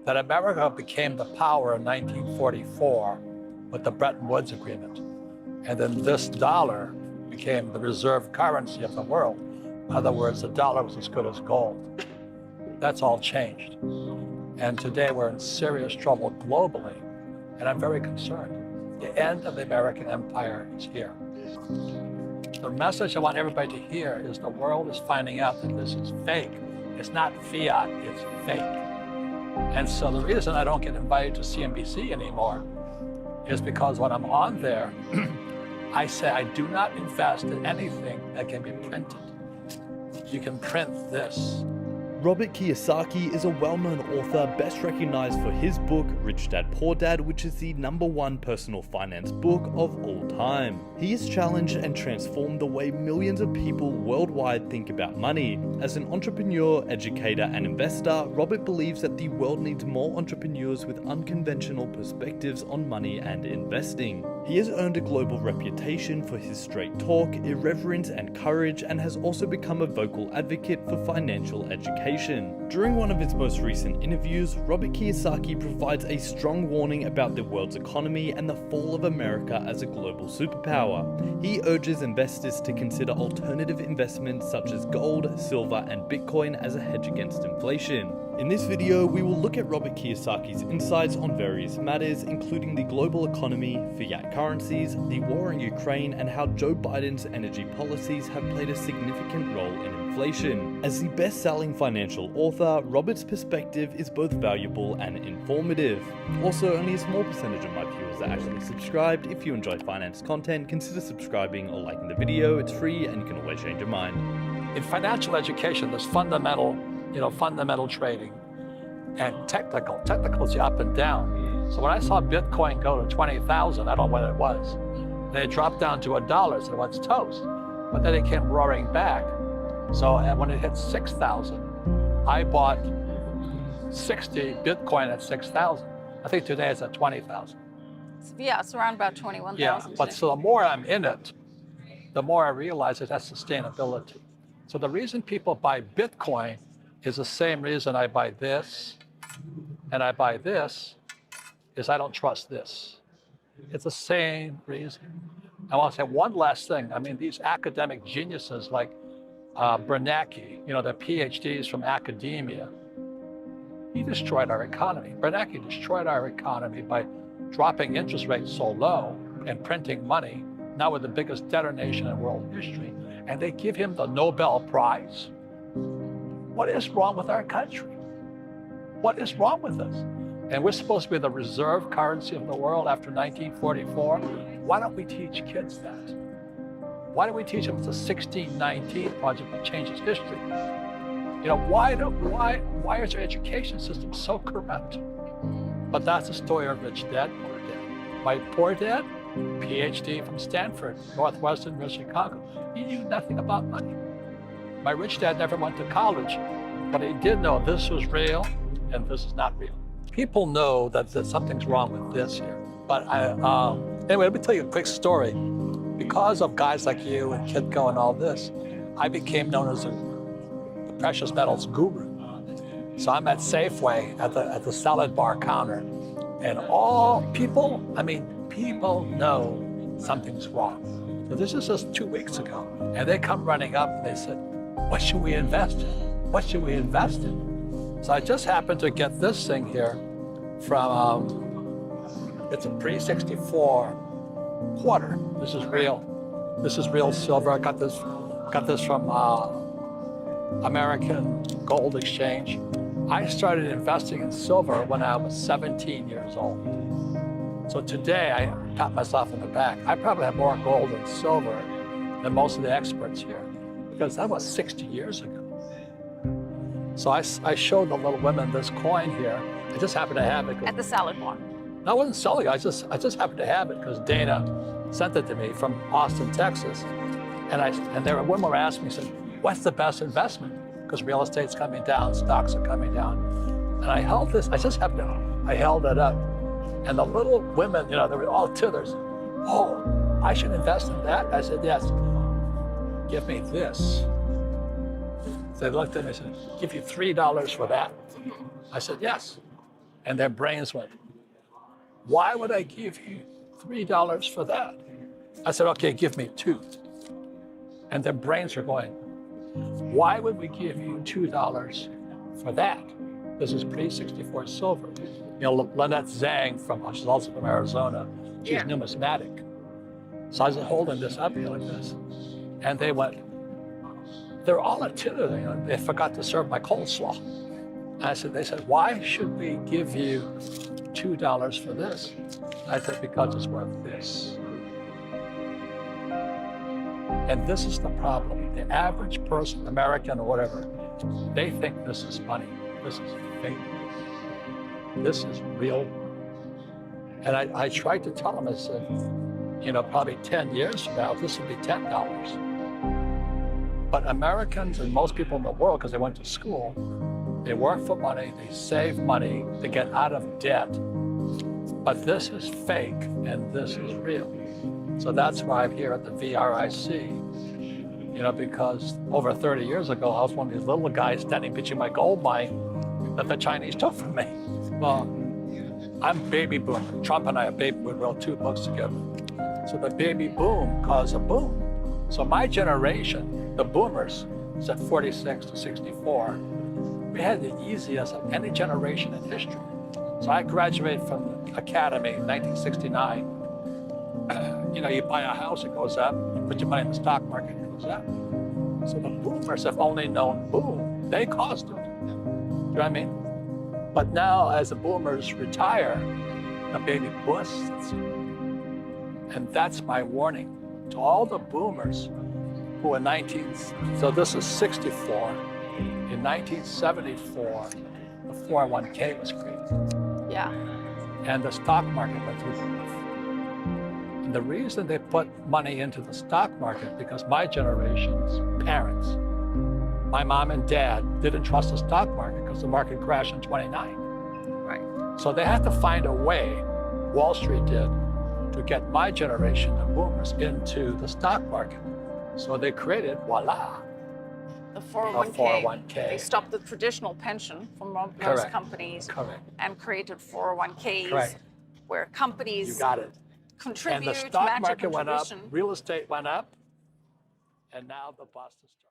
that America became the power in 1944 with the Bretton Woods Agreement. And then this dollar became the reserve currency of the world. In other words, the dollar was as good as gold. That's all changed. And today we're in serious trouble globally, and I'm very concerned. The end of the American empire is here. The message I want everybody to hear is the world is finding out that this is fake. It's not fiat, it's fake. And so the reason I don't get invited to CNBC anymore is because when I'm on there, I say I do not invest in anything that can be printed. You can print this. Robert Kiyosaki is a well-known author best recognized for his book, Rich Dad, Poor Dad, which is the #1 personal finance book of all time. He has challenged and transformed the way millions of people worldwide think about money. As an entrepreneur, educator, and investor, Robert believes that the world needs more entrepreneurs with unconventional perspectives on money and investing. He has earned a global reputation for his straight talk, irreverence, and courage, and has also become a vocal advocate for financial education. During one of his most recent interviews, Robert Kiyosaki provides a strong warning about the world's economy and the fall of America as a global superpower. He urges investors to consider alternative investments such as gold, silver, and Bitcoin as a hedge against inflation. In this video, we will look at Robert Kiyosaki's insights on various matters, including the global economy, fiat currencies, the war in Ukraine, and how Joe Biden's energy policies have played a significant role in inflation. As the best-selling financial author, Robert's perspective is both valuable and informative. Also, only a small percentage of my viewers are actually subscribed. If you enjoy finance content, consider subscribing or liking the video. It's free and you can always change your mind. In financial education, there's fundamental trading and technical. Technical is the up and down. So when I saw Bitcoin go to 20,000, I don't know what it was. Then it dropped down to $1, so it's toast. But then it came roaring back. So when it hit 6,000, I bought 60 Bitcoin at 6,000. I think today it's at 20,000. Yeah, it's around about 21,000. Yeah, but so the more I'm in it, the more I realize it has sustainability. So the reason people buy Bitcoin is the same reason I buy this and I buy this, is I don't trust this. It's the same reason. I want to say one last thing. I mean, these academic geniuses like Bernanke, the PhDs from academia, he destroyed our economy. Bernanke destroyed our economy by dropping interest rates so low and printing money, now we're the biggest debtor nation in world history, and they give him the Nobel Prize. What is wrong with our country? What is wrong with us? And we're supposed to be the reserve currency of the world after 1944. Why don't we teach kids that? Why don't we teach them it's a 1619 project that changes history? Why is our education system so corrupt? But that's the story of Rich Dad, Poor Dad. My poor dad, PhD from Stanford, Northwestern, Chicago. He knew nothing about money. My rich dad never went to college, but he did know this was real and this is not real. People know that something's wrong with this here. But anyway, let me tell you a quick story. Because of guys like you and Kitco and all this, I became known as the precious metals guru. So I'm at Safeway at the salad bar counter, and people know something's wrong. So this is just 2 weeks ago, and they come running up and they said, what should we invest in? What should we invest in? So I just happened to get this thing here from, it's a pre-64 quarter. This is real. This is real silver. I got this from American Gold Exchange. I started investing in silver when I was 17 years old. So today, I pat myself on the back. I probably have more gold and silver than most of the experts here, because that was 60 years ago. So I showed the little women this coin here. I just happened to have it. At the salad bar. I wasn't selling it. I just happened to have it because Dana sent it to me from Austin, Texas. And there, women were asking me, said, what's the best investment? Because real estate's coming down, stocks are coming down. And I held this, I held it up. And the little women, they were all tithers. Oh, I should invest in that? I said, yes. Give me this. So they looked at me and said, give you $3 for that. I said, yes. And their brains went, why would I give you $3 for that? I said, okay, give me 2. And their brains are going, why would we give you $2 for that? This is pre-64 silver. You know, Lynette Zhang, she's also from Arizona, she's numismatic. So I was holding this up here like this. And they went, they're all intimidating. They forgot to serve my coleslaw. And they said, why should we give you $2 for this? I said, because it's worth this. And this is the problem. The average person, American or whatever, they think this is money. This is fake. This is real. And I tried to tell them, I said, you know, probably 10 years from now, this will be $10. But Americans and most people in the world, because they went to school, they work for money, they save money, they get out of debt. But this is fake and this is real. So that's why I'm here at the VRIC, you know, because over 30 years ago, I was one of these little guys standing between my gold mine that the Chinese took from me. Well, I'm baby boomer. Trump and I are baby. We wrote 2 books together. So the baby boom caused a boom. So my generation, the boomers, said 46 to 64, we had the easiest of any generation in history. So I graduated from the academy in 1969. You know, you buy a house, it goes up. You put your money in the stock market, it goes up. So the boomers have only known boom. They caused it. Do you know what I mean? But now, as the boomers retire, the baby busts. And that's my warning to all the boomers who in so this is 64. In 1974, the 401k was created. Yeah. And the stock market went through the roof. And the reason they put money into the stock market, because my generation's parents, my mom and dad, didn't trust the stock market because the market crashed in 29. Right. So they had to find a way, Wall Street did, to get my generation, the boomers, into the stock market. So they created, voila, The 401k. a 401k. They stopped the traditional pension from most Correct. companies Correct. and created 401ks Correct. where companies You got it. contribute, And the stock match a market went up, contribution. real estate went up, and now the bust is starting.